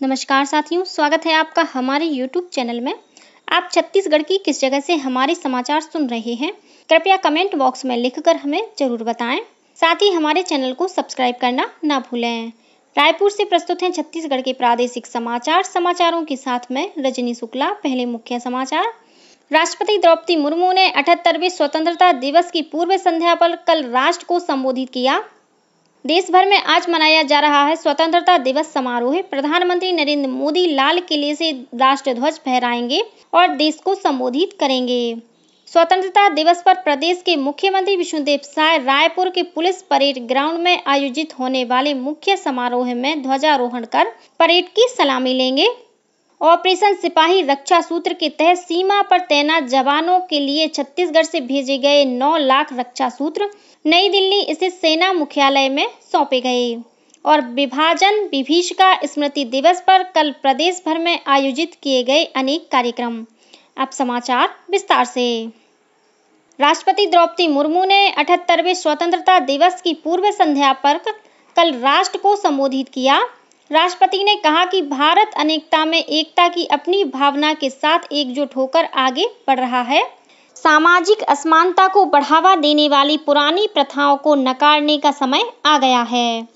नमस्कार साथियों, स्वागत है आपका हमारे YouTube चैनल में। आप छत्तीसगढ़ की किस जगह से हमारे समाचार सुन रहे हैं, कृपया कमेंट बॉक्स में लिखकर हमें जरूर बताएं। साथ ही हमारे चैनल को सब्सक्राइब करना ना भूलें। रायपुर से प्रस्तुत हैं छत्तीसगढ़ के प्रादेशिक समाचार। समाचारों के साथ में रजनी शुक्ला। पहले मुख्य समाचार। राष्ट्रपति द्रौपदी मुर्मू ने 78वें स्वतंत्रता दिवस की पूर्व संध्या पर कल राष्ट्र को संबोधित किया। देश भर में आज मनाया जा रहा है स्वतंत्रता दिवस समारोह। प्रधानमंत्री नरेंद्र मोदी लाल किले से राष्ट्र ध्वज फहराएंगे और देश को संबोधित करेंगे। स्वतंत्रता दिवस पर प्रदेश के मुख्यमंत्री विष्णुदेव साय रायपुर के पुलिस परेड ग्राउंड में आयोजित होने वाले मुख्य समारोह में ध्वजारोहण कर परेड की सलामी लेंगे। ऑपरेशन सिपाही रक्षा सूत्र के तहत सीमा पर तैनात जवानों के लिए छत्तीसगढ़ से भेजे गए 9 लाख रक्षा सूत्र नई दिल्ली स्थित सेना मुख्यालय में सौंपे गए। और विभाजन विभीषिका स्मृति दिवस पर कल प्रदेश भर में आयोजित किए गए अनेक कार्यक्रम। अब समाचार विस्तार से। राष्ट्रपति द्रौपदी मुर्मू ने 78वें स्वतंत्रता दिवस की पूर्व संध्या पर कल राष्ट्र को संबोधित किया। राष्ट्रपति ने कहा कि भारत अनेकता में एकता की अपनी भावना के साथ एकजुट होकर आगे बढ़ रहा है। सामाजिक असमानता को बढ़ावा देने वाली पुरानी प्रथाओं को नकारने का समय आ गया है।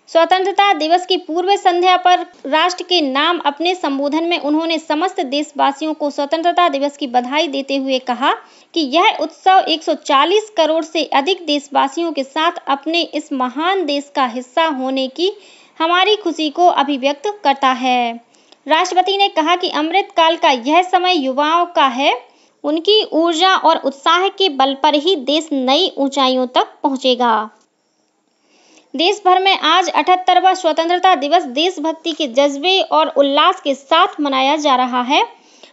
स्वतंत्रता दिवस की पूर्व संध्या पर राष्ट्र के नाम अपने संबोधन में उन्होंने समस्त देशवासियों को स्वतंत्रता दिवस की बधाई देते हुए कहा कि यह उत्सव 140 करोड़ से अधिक देशवासियों के साथ अपने इस महान देश का हिस्सा होने की हमारी खुशी को अभिव्यक्त करता है। राष्ट्रपति ने कहा कि अमृत काल का यह समय युवाओं का है। उनकी ऊर्जा और उत्साह के बल पर ही देश नई ऊंचाइयों तक पहुंचेगा। देश भर में आज 78वां स्वतंत्रता दिवस देशभक्ति के जज्बे और उल्लास के साथ मनाया जा रहा है।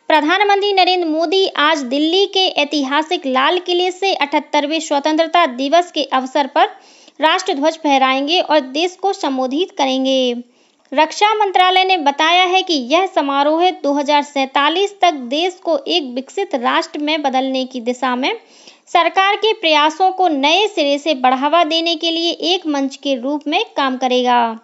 प्रधानमंत्री नरेंद्र मोदी आज दिल्ली के ऐतिहासिक लाल किले से 78वें स्वतंत्रता दिवस के अवसर पर राष्ट्र ध्वज फहराएंगे और देश को संबोधित करेंगे। रक्षा मंत्रालय ने बताया है कि यह समारोह 2047 तक देश को एक विकसित राष्ट्र में बदलने की दिशा में सरकार के प्रयासों को नए सिरे से बढ़ावा देने के लिए एक मंच के रूप में काम करेगा।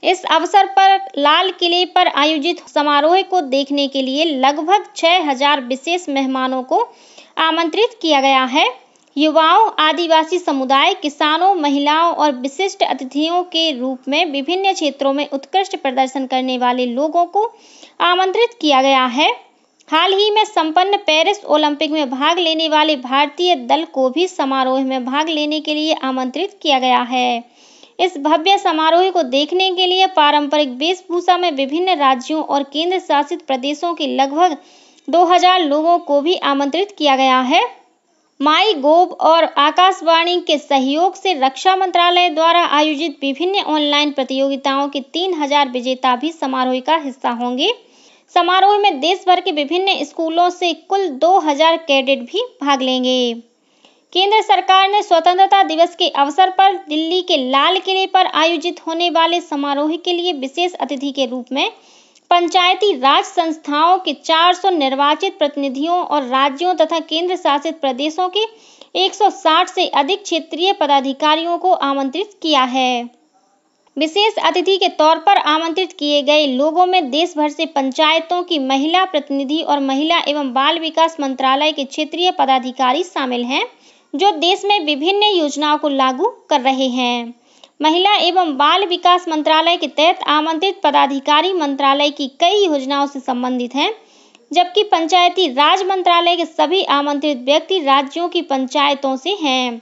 इस अवसर पर लाल किले पर आयोजित समारोह को देखने के लिए लगभग 6000 विशेष मेहमानों को आमंत्रित किया गया है। युवाओं, आदिवासी समुदाय, किसानों, महिलाओं और विशिष्ट अतिथियों के रूप में विभिन्न क्षेत्रों में उत्कृष्ट प्रदर्शन करने वाले लोगों को आमंत्रित किया गया है। हाल ही में संपन्न पेरिस ओलंपिक में भाग लेने वाले भारतीय दल को भी समारोह में भाग लेने के लिए आमंत्रित किया गया है। इस भव्य समारोह को देखने के लिए पारंपरिक वेशभूषा में विभिन्न राज्यों और केंद्र शासित प्रदेशों के लगभग 2000 लोगों को भी आमंत्रित किया गया है। माई गोव और आकाशवाणी के सहयोग से रक्षा मंत्रालय द्वारा आयोजित विभिन्न ऑनलाइन प्रतियोगिताओं के 3000 विजेता भी समारोह का हिस्सा होंगे। समारोह में देश भर के विभिन्न स्कूलों से कुल 2000 कैडेट भी भाग लेंगे। केंद्र सरकार ने स्वतंत्रता दिवस के अवसर पर दिल्ली के लाल किले पर आयोजित होने वाले समारोह के लिए विशेष अतिथि के रूप में पंचायती राज संस्थाओं के 400 निर्वाचित प्रतिनिधियों और राज्यों तथा केंद्र शासित प्रदेशों के 160 से अधिक क्षेत्रीय पदाधिकारियों को आमंत्रित किया है। विशेष अतिथि के तौर पर आमंत्रित किए गए लोगों में देश भर से पंचायतों की महिला प्रतिनिधि और महिला एवं बाल विकास मंत्रालय के क्षेत्रीय पदाधिकारी शामिल हैं, जो देश में विभिन्न योजनाओं को लागू कर रहे हैं। महिला एवं बाल विकास मंत्रालय के तहत आमंत्रित पदाधिकारी मंत्रालय की कई योजनाओं से संबंधित हैं, जबकि पंचायती राज मंत्रालय के सभी आमंत्रित व्यक्ति राज्यों की पंचायतों से हैं।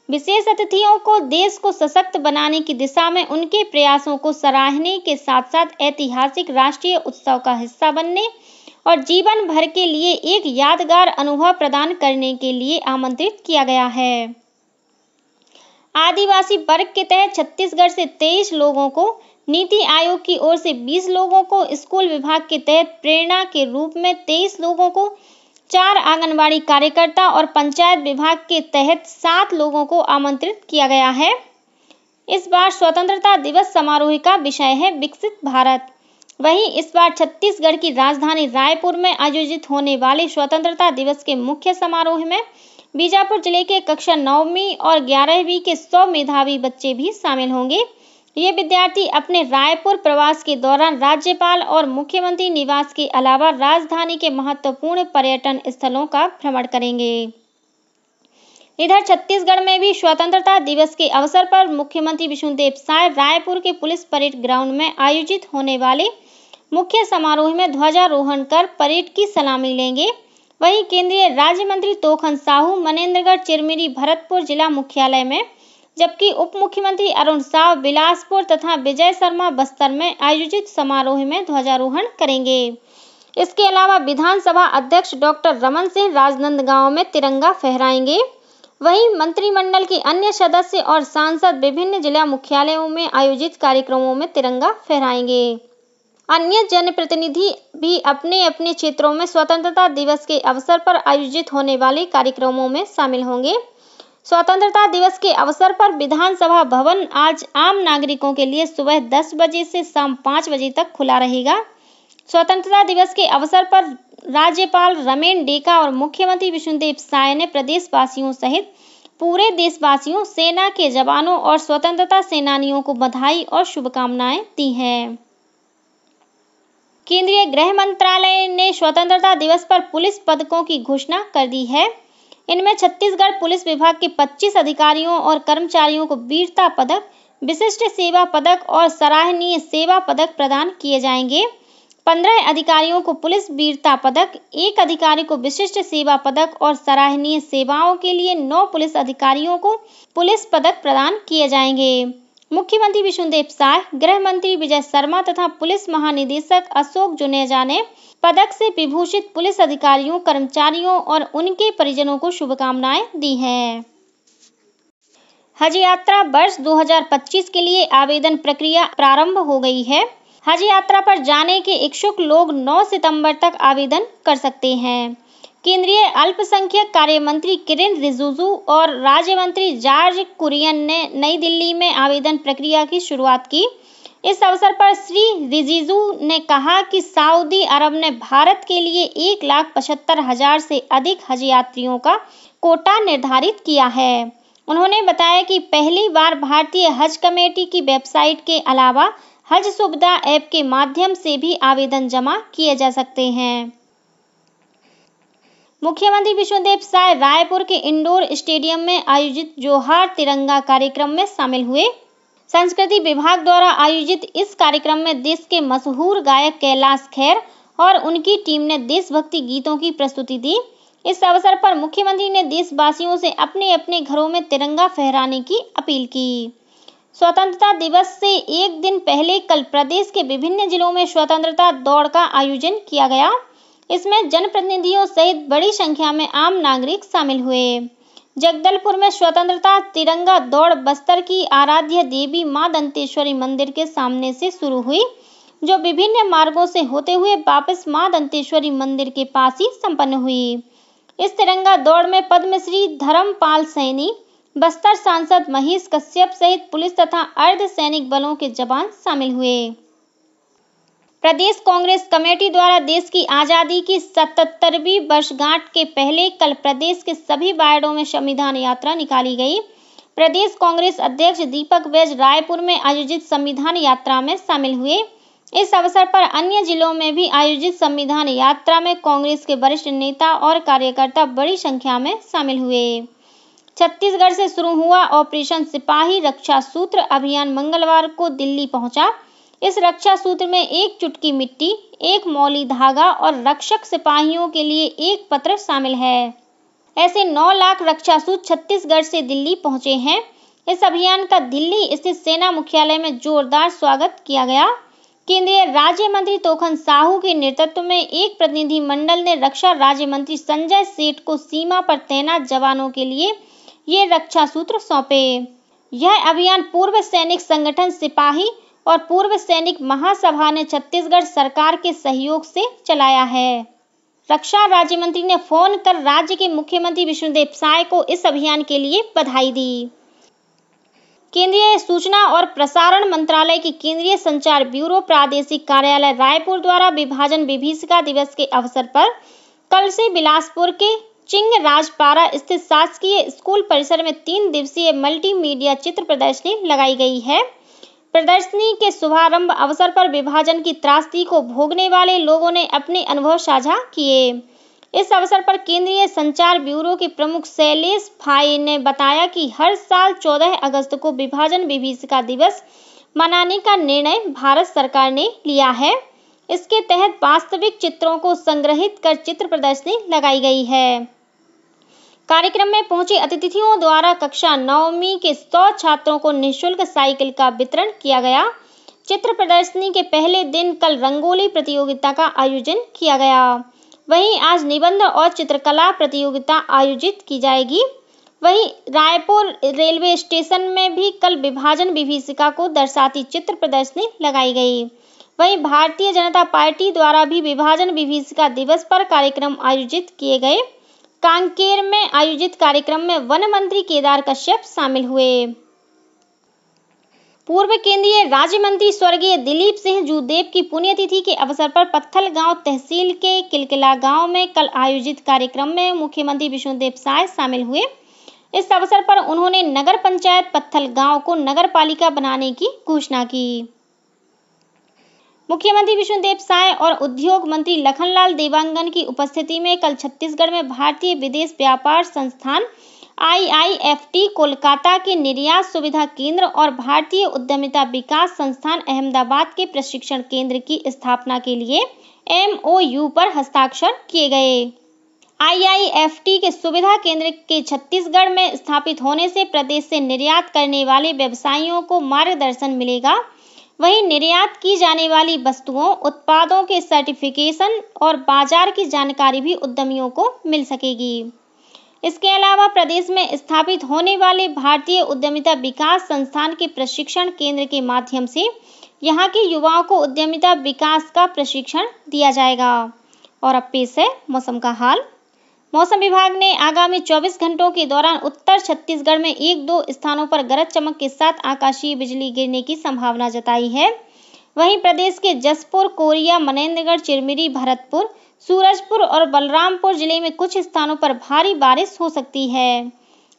विशेष अतिथियों को देश को सशक्त बनाने की दिशा में उनके प्रयासों को सराहने के साथ साथ ऐतिहासिक राष्ट्रीय उत्सव का हिस्सा बनने और जीवन भर के लिए एक यादगार अनुभव प्रदान करने के लिए आमंत्रित किया गया है। आदिवासी वर्ग के तहत छत्तीसगढ़ से 23 लोगों को, नीति आयोग की ओर से 20 लोगों को, स्कूल विभाग के तहत प्रेरणा के रूप में 23 लोगों को, 4 आंगनबाड़ी कार्यकर्ता और पंचायत विभाग के तहत 7 लोगों को आमंत्रित किया गया है। इस बार स्वतंत्रता दिवस समारोह का विषय है विकसित भारत। वहीं इस बार छत्तीसगढ़ की राजधानी रायपुर में आयोजित होने वाले स्वतंत्रता दिवस के मुख्य समारोह में बीजापुर जिले के कक्षा 9वीं और 11वीं के 100 मेधावी बच्चे भी शामिल होंगे। ये विद्यार्थी अपने रायपुर प्रवास के दौरान राज्यपाल और मुख्यमंत्री निवास के अलावा राजधानी के महत्वपूर्ण पर्यटन स्थलों का भ्रमण करेंगे। इधर छत्तीसगढ़ में भी स्वतंत्रता दिवस के अवसर पर मुख्यमंत्री विष्णुदेव साय रायपुर के पुलिस परेड ग्राउंड में आयोजित होने वाले मुख्य समारोह में ध्वजारोहण कर परेड की सलामी लेंगे। वहीं केंद्रीय राज्य मंत्री तोखन साहू मनेन्द्रगढ़ चिरमिरी भरतपुर जिला मुख्यालय में, जबकि उप मुख्यमंत्री अरुण साव बिलासपुर तथा विजय शर्मा बस्तर में आयोजित समारोह में ध्वजारोहण करेंगे। इसके अलावा विधानसभा अध्यक्ष डॉक्टर रमन सिंह राजनांदगांव में तिरंगा फहराएंगे। वहीं मंत्रिमंडल के अन्य सदस्य और सांसद विभिन्न जिला मुख्यालयों में आयोजित कार्यक्रमों में तिरंगा फहराएंगे। अन्य जनप्रतिनिधि भी अपने अपने क्षेत्रों में स्वतंत्रता दिवस के अवसर पर आयोजित होने वाले कार्यक्रमों में शामिल होंगे। स्वतंत्रता दिवस के अवसर पर विधानसभा भवन आज आम नागरिकों के लिए सुबह 10 बजे से शाम 5 बजे तक खुला रहेगा। स्वतंत्रता दिवस के अवसर पर राज्यपाल रमेन डेका और मुख्यमंत्री विष्णुदेव साय ने प्रदेशवासियों सहित पूरे देशवासियों, सेना के जवानों और स्वतंत्रता सेनानियों को बधाई और शुभकामनाएं दी हैं। केंद्रीय गृह मंत्रालय ने स्वतंत्रता दिवस पर पुलिस पदकों की घोषणा कर दी है। इनमें छत्तीसगढ़ पुलिस विभाग के 25 अधिकारियों और कर्मचारियों को वीरता पदक, विशिष्ट सेवा पदक और सराहनीय सेवा पदक प्रदान किए जाएंगे। 15 अधिकारियों को पुलिस वीरता पदक, 1 अधिकारी को विशिष्ट सेवा पदक और सराहनीय सेवाओं के लिए 9 पुलिस अधिकारियों को पुलिस पदक प्रदान किए जाएंगे। मुख्यमंत्री विष्णुदेव साय, गृह मंत्री विजय शर्मा तथा पुलिस महानिदेशक अशोक जुनेजा ने पदक से विभूषित पुलिस अधिकारियों, कर्मचारियों और उनके परिजनों को शुभकामनाएं दी हैं। हज यात्रा वर्ष 2025 के लिए आवेदन प्रक्रिया प्रारंभ हो गई है। हज यात्रा पर जाने के इच्छुक लोग 9 सितंबर तक आवेदन कर सकते हैं। केंद्रीय अल्पसंख्यक कार्य मंत्री किरेन रिजिजू और राज्य मंत्री जॉर्ज कुरियन ने नई दिल्ली में आवेदन प्रक्रिया की शुरुआत की। इस अवसर पर श्री रिजिजू ने कहा कि सऊदी अरब ने भारत के लिए 1,75,000 से अधिक हज यात्रियों का कोटा निर्धारित किया है। उन्होंने बताया कि पहली बार भारतीय हज कमेटी की वेबसाइट के अलावा हज सुविधा ऐप के माध्यम से भी आवेदन जमा किए जा सकते हैं। मुख्यमंत्री विष्णुदेव साय रायपुर के इंडोर स्टेडियम में आयोजित जोहार तिरंगा कार्यक्रम में शामिल हुए। संस्कृति विभाग द्वारा आयोजित इस कार्यक्रम में देश के मशहूर गायक कैलाश खेर और उनकी टीम ने देशभक्ति गीतों की प्रस्तुति दी। इस अवसर पर मुख्यमंत्री ने देशवासियों से अपने अपने घरों में तिरंगा फहराने की अपील की। स्वतंत्रता दिवस से एक दिन पहले कल प्रदेश के विभिन्न जिलों में स्वतंत्रता दौड़ का आयोजन किया गया। इसमें जनप्रतिनिधियों सहित बड़ी संख्या में आम नागरिक शामिल हुए। जगदलपुर में स्वतंत्रता तिरंगा दौड़ बस्तर की आराध्य देवी मां दंतेश्वरी मंदिर के सामने से शुरू हुई, जो विभिन्न मार्गों से होते हुए वापस मां दंतेश्वरी मंदिर के पास ही संपन्न हुई। इस तिरंगा दौड़ में पद्मश्री धर्मपाल सैनी, बस्तर सांसद महेश कश्यप सहित पुलिस तथा अर्धसैनिक बलों के जवान शामिल हुए। प्रदेश कांग्रेस कमेटी द्वारा देश की आजादी की 77वीं वर्षगांठ के पहले कल प्रदेश के सभी वार्डों में संविधान यात्रा निकाली गई। प्रदेश कांग्रेस अध्यक्ष दीपक बैज रायपुर में आयोजित संविधान यात्रा में शामिल हुए। इस अवसर पर अन्य जिलों में भी आयोजित संविधान यात्रा में कांग्रेस के वरिष्ठ नेता और कार्यकर्ता बड़ी संख्या में शामिल हुए। छत्तीसगढ़ से शुरू हुआ ऑपरेशन सिपाही रक्षा सूत्र अभियान मंगलवार को दिल्ली पहुंचा। इस रक्षा सूत्र में 1 चुटकी मिट्टी, 1 मौली धागा और रक्षक सिपाहियों के लिए 1 पत्र शामिल है। ऐसे 9 लाख रक्षा सूत्र छत्तीसगढ़ से दिल्ली पहुंचे हैं। इस अभियान का दिल्ली स्थित सेना मुख्यालय में जोरदार स्वागत किया गया। केंद्रीय राज्य मंत्री तोखन साहू के नेतृत्व में एक प्रतिनिधि मंडल ने रक्षा राज्य मंत्री संजय सेठ को सीमा पर तैनात जवानों के लिए ये रक्षा सूत्र सौंपे। यह अभियान पूर्व सैनिक संगठन सिपाही और पूर्व सैनिक महासभा ने छत्तीसगढ़ सरकार के सहयोग से चलाया है। रक्षा राज्य मंत्री ने फोन कर राज्य के मुख्यमंत्री विष्णुदेव साय को इस अभियान के लिए बधाई दी। केंद्रीय सूचना और प्रसारण मंत्रालय की केंद्रीय संचार ब्यूरो प्रादेशिक कार्यालय रायपुर द्वारा विभाजन विभीषिका दिवस के अवसर पर कल से बिलासपुर के चिंगराजपारा स्थित शासकीय स्कूल परिसर में 3 दिवसीय मल्टीमीडिया चित्र प्रदर्शनी लगाई गई है। प्रदर्शनी के शुभारंभ अवसर पर विभाजन की त्रासदी को भोगने वाले लोगों ने अपने अनुभव साझा किए। इस अवसर पर केंद्रीय संचार ब्यूरो के प्रमुख शैलेश फाये ने बताया कि हर साल 14 अगस्त को विभाजन विभीषिका दिवस मनाने का निर्णय भारत सरकार ने लिया है। इसके तहत वास्तविक चित्रों को संग्रहित कर चित्र प्रदर्शनी लगाई गई है। कार्यक्रम में पहुंचे अतिथियों द्वारा कक्षा 9वीं के 100 छात्रों को निःशुल्क साइकिल का वितरण किया गया। चित्र प्रदर्शनी के पहले दिन कल रंगोली प्रतियोगिता का आयोजन किया गया। वहीं आज निबंध और चित्रकला प्रतियोगिता आयोजित की जाएगी। वहीं रायपुर रेलवे स्टेशन में भी कल विभाजन विभीषिका को दर्शाती चित्र प्रदर्शनी लगाई गई। वहीं भारतीय जनता पार्टी द्वारा भी विभाजन विभीषिका दिवस पर कार्यक्रम आयोजित किए गए। कांकेर में आयोजित कार्यक्रम में वन मंत्री केदार कश्यप शामिल हुए। पूर्व केंद्रीय राज्य मंत्री स्वर्गीय दिलीप सिंह जूदेव की पुण्यतिथि के अवसर पर पत्थलगांव तहसील के किलकिला गांव में कल आयोजित कार्यक्रम में मुख्यमंत्री विष्णुदेव साय शामिल हुए। इस अवसर पर उन्होंने नगर पंचायत पत्थलगांव को नगर पालिका बनाने की घोषणा की। मुख्यमंत्री विष्णुदेव साय और उद्योग मंत्री लखनलाल देवांगन की उपस्थिति में कल छत्तीसगढ़ में भारतीय विदेश व्यापार संस्थान IIFT कोलकाता के निर्यात सुविधा केंद्र और भारतीय उद्यमिता विकास संस्थान अहमदाबाद के प्रशिक्षण केंद्र की स्थापना के लिए MOU पर हस्ताक्षर किए गए। IIFT के सुविधा केंद्र के छत्तीसगढ़ में स्थापित होने से प्रदेश से निर्यात करने वाले व्यवसायियों को मार्गदर्शन मिलेगा। वहीं निर्यात की जाने वाली वस्तुओं उत्पादों के सर्टिफिकेशन और बाजार की जानकारी भी उद्यमियों को मिल सकेगी। इसके अलावा प्रदेश में स्थापित होने वाले भारतीय उद्यमिता विकास संस्थान के प्रशिक्षण केंद्र के माध्यम से यहां के युवाओं को उद्यमिता विकास का प्रशिक्षण दिया जाएगा। और अब पेश है मौसम का हाल। मौसम विभाग ने आगामी 24 घंटों के दौरान उत्तर छत्तीसगढ़ में 1-2 स्थानों पर गरज चमक के साथ आकाशीय बिजली गिरने की संभावना जताई है। वहीं प्रदेश के जसपुर, कोरिया, मनेन्द्रगढ़, चिरमिरी, भरतपुर, सूरजपुर और बलरामपुर जिले में कुछ स्थानों पर भारी बारिश हो सकती है।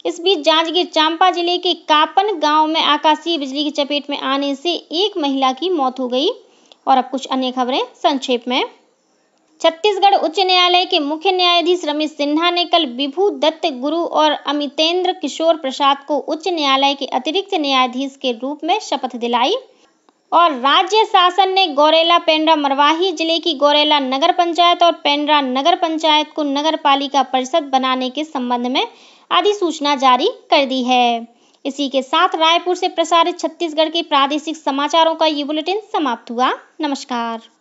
इस बीच जांजगीर चांपा जिले के कापन गांव में आकाशीय बिजली की चपेट में आने से एक महिला की मौत हो गई। और अब कुछ अन्य खबरें संक्षेप में। छत्तीसगढ़ उच्च न्यायालय के मुख्य न्यायाधीश रमेश सिन्हा ने कल विभू दत्त गुरु और अमितेंद्र किशोर प्रसाद को उच्च न्यायालय के अतिरिक्त न्यायाधीश के रूप में शपथ दिलाई। और राज्य शासन ने गौरेला पेंड्रा मरवाही जिले की गौरेला नगर पंचायत और पेंड्रा नगर पंचायत को नगर पालिका परिषद बनाने के संबंध में अधिसूचना जारी कर दी है। इसी के साथ रायपुर से प्रसारित छत्तीसगढ़ के प्रादेशिक समाचारों का ये बुलेटिन समाप्त हुआ। नमस्कार।